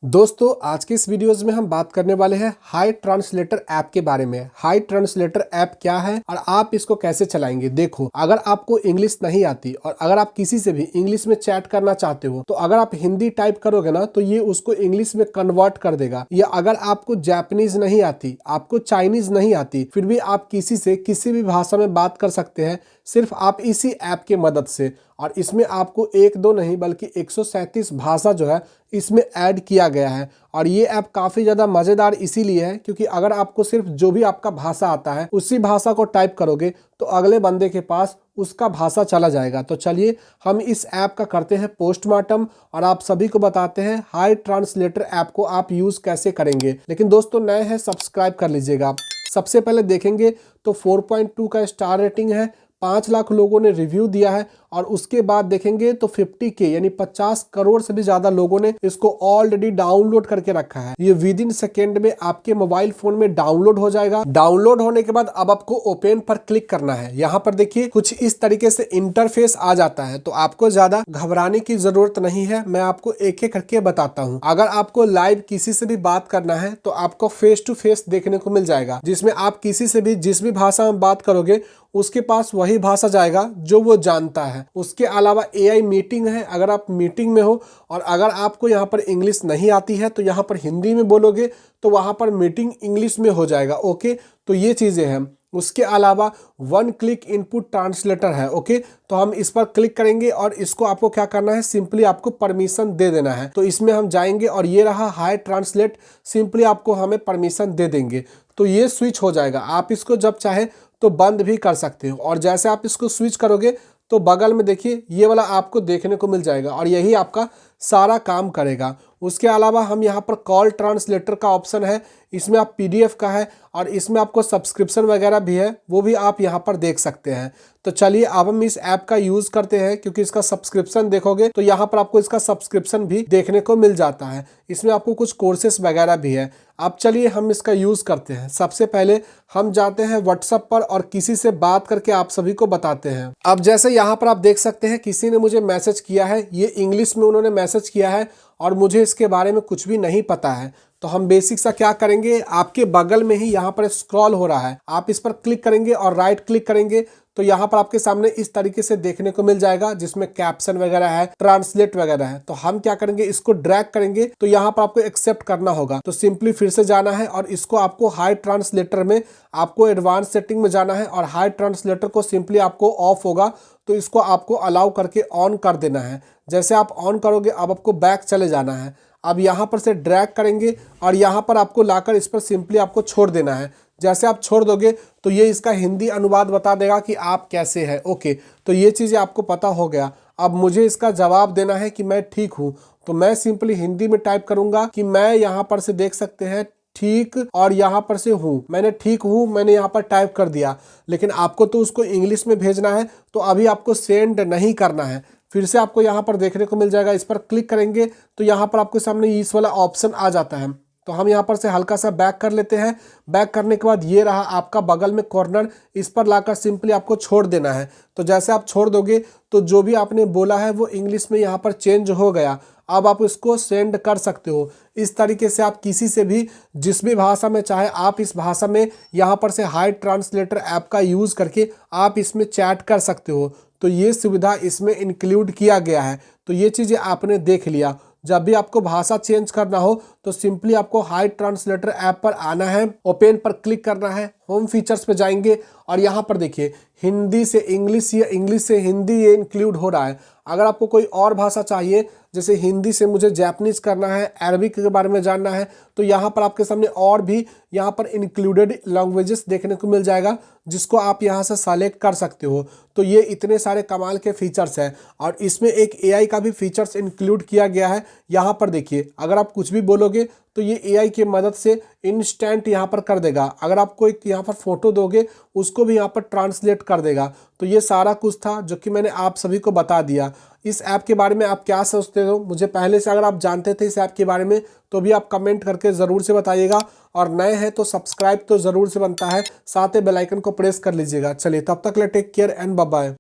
दोस्तों आज के इस वीडियोस में हम बात करने वाले हैं हाई ट्रांसलेटर ऐप के बारे में। हाई ट्रांसलेटर ऐप क्या है और आप इसको कैसे चलाएंगे। देखो, अगर आपको इंग्लिश नहीं आती और अगर आप किसी से भी इंग्लिश में चैट करना चाहते हो तो अगर आप हिंदी टाइप करोगे ना तो ये उसको इंग्लिश में कन्वर्ट कर देगा। या अगर आपको जापानीज नहीं आती, आपको चाइनीज नहीं आती, फिर भी आप किसी से किसी भी भाषा में बात कर सकते हैं सिर्फ आप इसी ऐप के मदद से। और इसमें आपको एक दो नहीं बल्कि 137 भाषा जो है इसमें ऐड किया गया है। और ये ऐप काफ़ी ज़्यादा मज़ेदार इसीलिए है क्योंकि अगर आपको सिर्फ जो भी आपका भाषा आता है उसी भाषा को टाइप करोगे तो अगले बंदे के पास उसका भाषा चला जाएगा। तो चलिए हम इस ऐप का करते हैं पोस्टमार्टम और आप सभी को बताते हैं हाई ट्रांसलेटर ऐप को आप यूज़ कैसे करेंगे। लेकिन दोस्तों नए हैं सब्सक्राइब कर लीजिएगा। सबसे पहले देखेंगे तो 4.2 का स्टार रेटिंग है, 5 लाख लोगों ने रिव्यू दिया है। और उसके बाद देखेंगे तो 50K यानी 50 करोड़ से भी ज्यादा लोगों ने इसको ऑलरेडी डाउनलोड करके रखा है। ये विद इन सेकेंड में आपके मोबाइल फोन में डाउनलोड हो जाएगा। डाउनलोड होने के बाद अब आपको ओपन पर क्लिक करना है। यहाँ पर देखिए कुछ इस तरीके से इंटरफेस आ जाता है, तो आपको ज्यादा घबराने की जरूरत नहीं है। मैं आपको एक एक करके बताता हूँ। अगर आपको लाइव किसी से भी बात करना है तो आपको फेस टू फेस देखने को मिल जाएगा, जिसमें आप किसी से भी जिस भी भाषा में बात करोगे उसके पास वही भाषा जाएगा जो वो जानता है। उसके अलावा AI मीटिंग है, अगर आप मीटिंग में हो और अगर आपको यहाँ पर इंग्लिश नहीं आती है तो यहाँ पर हिंदी में बोलोगे तो वहाँ पर मीटिंग इंग्लिश में हो जाएगा। ओके, तो ये चीज़ें हैं। उसके अलावा 1 क्लिक इनपुट ट्रांसलेटर है। ओके, तो हम इस पर क्लिक करेंगे और इसको आपको क्या करना है, सिंपली आपको परमिशन दे देना है। तो इसमें हम जाएंगे और ये रहा हाई ट्रांसलेट, सिंपली आपको हमें परमिशन दे देंगे तो ये स्विच हो जाएगा। आप इसको जब चाहे तो बंद भी कर सकते हो। और जैसे आप इसको स्विच करोगे तो बगल में देखिए ये वाला आपको देखने को मिल जाएगा और यही आपका सारा काम करेगा। उसके अलावा हम यहाँ पर कॉल ट्रांसलेटर का ऑप्शन है, इसमें आप PDF का है और इसमें आपको सब्सक्रिप्शन वगैरह भी है, वो भी आप यहाँ पर देख सकते हैं। तो चलिए अब हम इस ऐप का यूज़ करते हैं क्योंकि इसका सब्सक्रिप्शन देखोगे तो यहाँ पर आपको इसका सब्सक्रिप्शन भी देखने को मिल जाता है। इसमें आपको कुछ कोर्सेस वगैरह भी है। अब चलिए हम इसका यूज़ करते हैं। सबसे पहले हम जाते हैं व्हाट्सएप पर और किसी से बात करके आप सभी को बताते हैं। अब जैसे यहाँ पर आप देख सकते हैं किसी ने मुझे मैसेज किया है, ये इंग्लिश में उन्होंने मैसेज किया है और मुझे इसके बारे में कुछ भी नहीं पता है। तो हम बेसिक सा क्या करेंगे, आपके बगल में ही यहाँ पर स्क्रॉल हो रहा है, आप इस पर क्लिक करेंगे और राइट क्लिक करेंगे तो यहाँ पर आपके सामने इस तरीके से देखने को मिल जाएगा जिसमें कैप्शन वगैरह है, ट्रांसलेट वगैरह है। तो हम क्या करेंगे, इसको ड्रैग करेंगे तो यहाँ पर आपको एक्सेप्ट करना होगा। तो सिंपली फिर से जाना है और इसको आपको हाई ट्रांसलेटर में आपको एडवांस सेटिंग में जाना है और हाई ट्रांसलेटर को सिंपली आपको ऑफ होगा तो इसको आपको अलाउ करके ऑन कर देना है। जैसे आप ऑन करोगे अब आपको बैक चले जाना है। अब यहाँ पर से ड्रैग करेंगे और यहाँ पर आपको लाकर इस पर सिंपली आपको छोड़ देना है। जैसे आप छोड़ दोगे तो ये इसका हिंदी अनुवाद बता देगा कि आप कैसे हैं। ओके, तो ये चीज़ें आपको पता हो गया। अब मुझे इसका जवाब देना है कि मैं ठीक हूँ, तो मैं सिंपली हिंदी में टाइप करूँगा कि मैं यहाँ पर से देख सकते हैं ठीक और यहाँ पर से हूँ। मैंने ठीक हूँ मैंने यहाँ पर टाइप कर दिया, लेकिन आपको तो उसको इंग्लिश में भेजना है तो अभी आपको सेंड नहीं करना है। फिर से आपको यहाँ पर देखने को मिल जाएगा, इस पर क्लिक करेंगे तो यहाँ पर आपके सामने इस वाला ऑप्शन आ जाता है। तो हम यहाँ पर से हल्का सा बैक कर लेते हैं। बैक करने के बाद ये रहा आपका बगल में कॉर्नर, इस पर लाकर सिंपली आपको छोड़ देना है। तो जैसे आप छोड़ दोगे तो जो भी आपने बोला है वो इंग्लिश में यहाँ पर चेंज हो गया। अब आप इसको सेंड कर सकते हो। इस तरीके से आप किसी से भी जिस भी भाषा में चाहे आप इस भाषा में यहाँ पर से हाई ट्रांसलेटर ऐप का यूज़ करके आप इसमें चैट कर सकते हो। तो ये सुविधा इसमें इंक्लूड किया गया है। तो ये चीज़ें आपने देख लिया। जब भी आपको भाषा चेंज करना हो तो सिंपली आपको हाई ट्रांसलेटर ऐप पर आना है, ओपन पर क्लिक करना है, होम फीचर्स पे जाएंगे और यहाँ पर देखिए हिंदी से इंग्लिश या इंग्लिश से हिंदी ये इंक्लूड हो रहा है। अगर आपको कोई और भाषा चाहिए, जैसे हिंदी से मुझे जापानीज करना है, अरबिक के बारे में जानना है, तो यहाँ पर आपके सामने और भी यहाँ पर इंक्लूडेड लैंग्वेजेस देखने को मिल जाएगा जिसको आप यहाँ से सेलेक्ट कर सकते हो। तो ये इतने सारे कमाल के फीचर्स हैं और इसमें एक AI का भी फीचर्स इंक्लूड किया गया है। यहाँ पर देखिए अगर आप कुछ भी बोलोगे तो ये AI की मदद से इंस्टेंट यहाँ पर कर देगा। अगर आप कोई यहाँ पर फोटो दोगे उसको भी यहाँ पर ट्रांसलेट कर देगा। तो ये सारा कुछ था जो कि मैंने आप सभी को बता दिया। इस ऐप के बारे में आप क्या सोचते हो मुझे पहले से अगर आप जानते थे इस ऐप के बारे में तो भी आप कमेंट करके ज़रूर से बताइएगा। और नए हैं तो सब्सक्राइब तो ज़रूर से बनता है, साथ ही बेल आइकन को प्रेस कर लीजिएगा। चलिए तब तक ले take care and bye bye.